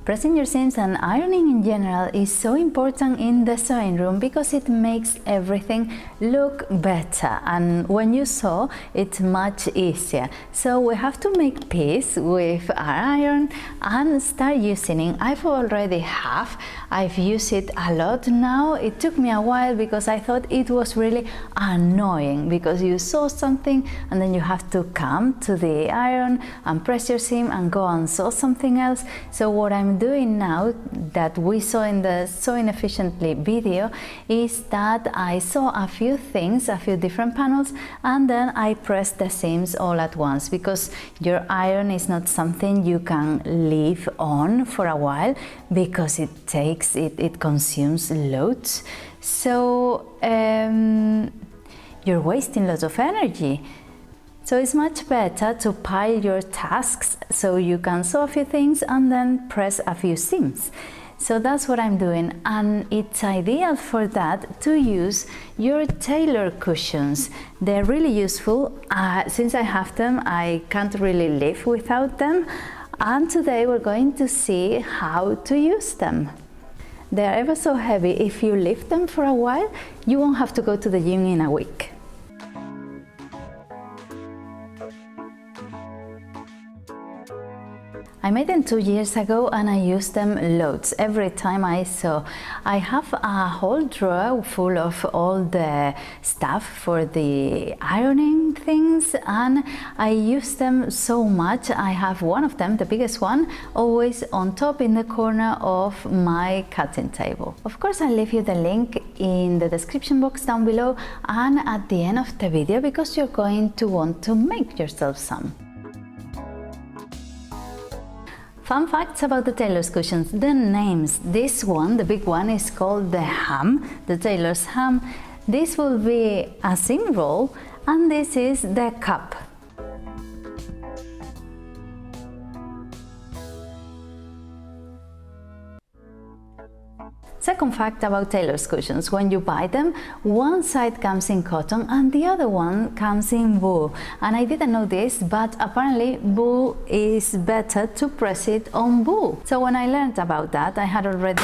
Pressing your seams and ironing in general is so important in the sewing room because it makes everything look better, and when you sew it's much easier. So we have to make peace with our iron and start using it. I've used it a lot now. It took me a while because I thought it was really annoying because you sew something and then you have to come to the iron and press your seam and go and sew something else. So what I'm doing now, that we saw in the Sewing Efficiently video, is that I sew a few things, a few different panels, and then I press the seams all at once, because your iron is not something you can leave on for a while because it consumes loads. So you're wasting lots of energy. So it's much better to pile your tasks so you can sew a few things and then press a few seams. So that's what I'm doing, and it's ideal for that to use your Tailor cushions. They're really useful. Since I have them, I can't really live without them, and today we're going to see how to use them. They're ever so heavy. If you lift them for a while, you won't have to go to the gym in a week. I made them 2 years ago and I use them loads every time I sew. I have a whole drawer full of all the stuff for the ironing things, and I use them so much. I have one of them, the biggest one, always on top in the corner of my cutting table. Of course, I'll leave you the link in the description box down below and at the end of the video, because you're going to want to make yourself some. Fun facts about the Tailor's cushions: the names. This one, the big one, is called the ham, the Tailor's ham. This will be a seam roll, and this is the cup. Second fact about Tailor's cushions: when you buy them, one side comes in cotton and the other one comes in wool. And I didn't know this, but apparently wool is better to press it on wool. So when I learned about that, I had already...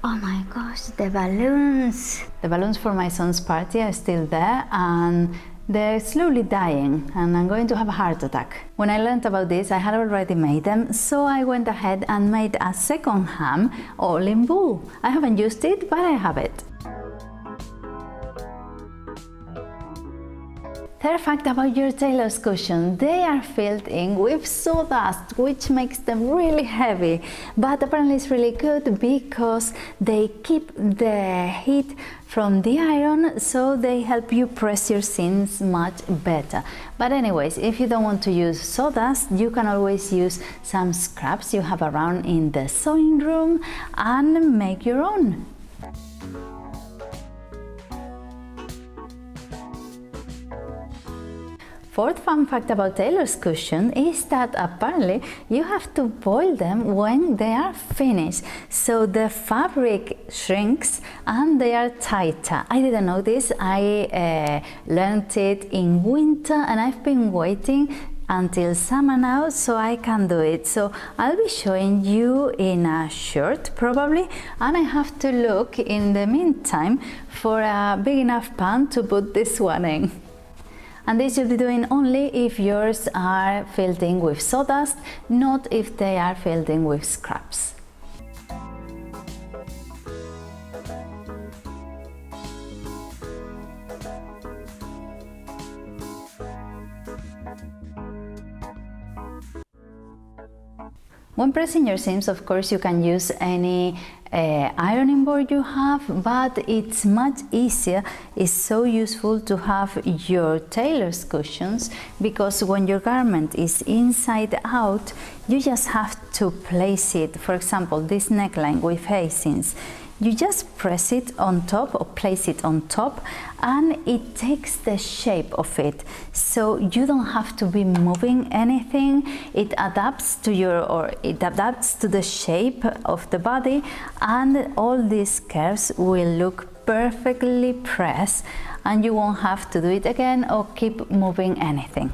Oh my gosh, the balloons! The balloons for my son's party are still there, and they're slowly dying, and I'm going to have a heart attack. When I learned about this, I had already made them, so I went ahead and made a second ham, all in wool. I haven't used it, but I have it. Third fact about your Tailor's cushion: they are filled in with sawdust, which makes them really heavy, but apparently it's really good because they keep the heat from the iron, so they help you press your seams much better. But anyways, if you don't want to use sawdust, you can always use some scraps you have around in the sewing room and make your own. Fourth fun fact about Tailor's cushion is that apparently you have to boil them when they are finished, so the fabric shrinks and they are tighter. I didn't know this. I learned it in winter, and I've been waiting until summer now so I can do it. So I'll be showing you in a shirt probably, and I have to look in the meantime for a big enough pan to put this one in. And this you'll be doing only if yours are filled in with sawdust, not if they are filled in with scraps. When pressing your seams, of course, you can use any ironing board you have, but it's much easier, it's so useful to have your Tailor's cushions, because when your garment is inside out, you just have to place it. For example, this neckline with facings, you just press it on top or place it on top, and it takes the shape of it, so you don't have to be moving anything. It adapts to the shape of the body, and all these curves will look perfectly pressed, and you won't have to do it again or keep moving anything.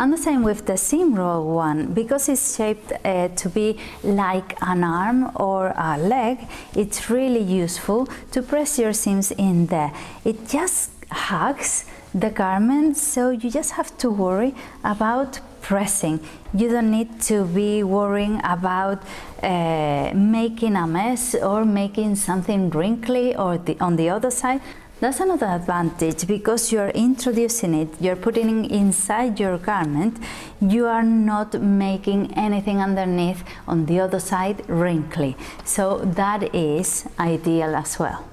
And the same with the seam roll one, because it's shaped to be like an arm or a leg, it's really useful to press your seams in there. It just hugs the garment, so you just have to worry about pressing. You don't need to be worrying about making a mess or making something wrinkly or on the other side. That's another advantage, because you're introducing it, you're putting it inside your garment, you are not making anything underneath on the other side wrinkly. So that is ideal as well.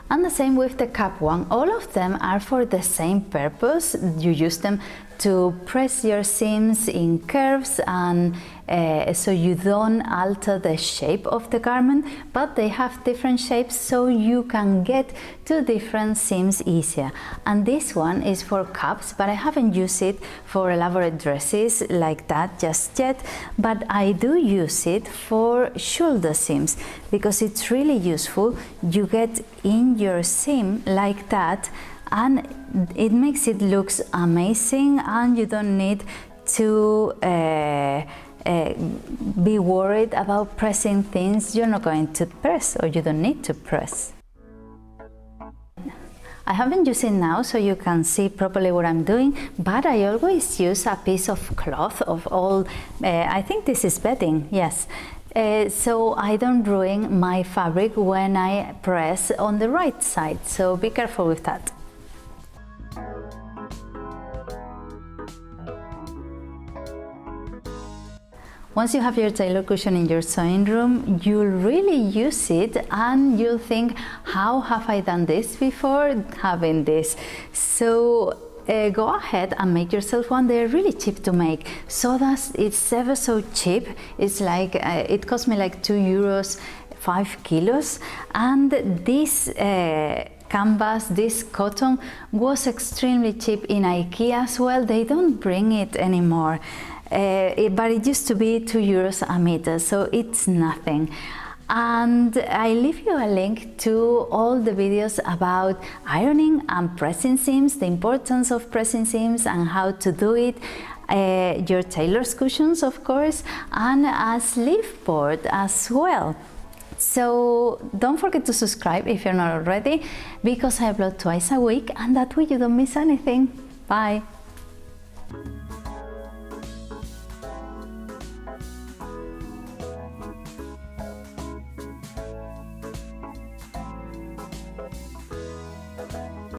And the same with the cap one, all of them are for the same purpose. You use them to press your seams in curves, and so you don't alter the shape of the garment, but they have different shapes, so you can get to different seams easier. And this one is for caps, but I haven't used it for elaborate dresses like that just yet, but I do use it for shoulder seams because it's really useful. You get in your seam like that, and it makes it looks amazing, and you don't need to be worried about pressing things you're not going to press, or you don't need to press. I haven't used it now so you can see properly what I'm doing, but I always use a piece of cloth of all, I think this is bedding, yes. So I don't ruin my fabric when I press on the right side, so be careful with that. Once you have your Tailor cushion in your sewing room, you'll really use it and you'll think, how have I done this before having this? So go ahead and make yourself one. They're really cheap to make. Sawdust is ever so cheap. It's like, it cost me like €2, 5 kilos. And this canvas, this cotton was extremely cheap in IKEA as well. They don't bring it anymore. But it used to be €2 a meter, so it's nothing. And I leave you a link to all the videos about ironing and pressing seams, the importance of pressing seams and how to do it, your Tailor's cushions of course, and a sleeve board as well. So don't forget to subscribe if you're not already, because I upload twice a week, and that way you don't miss anything. Bye!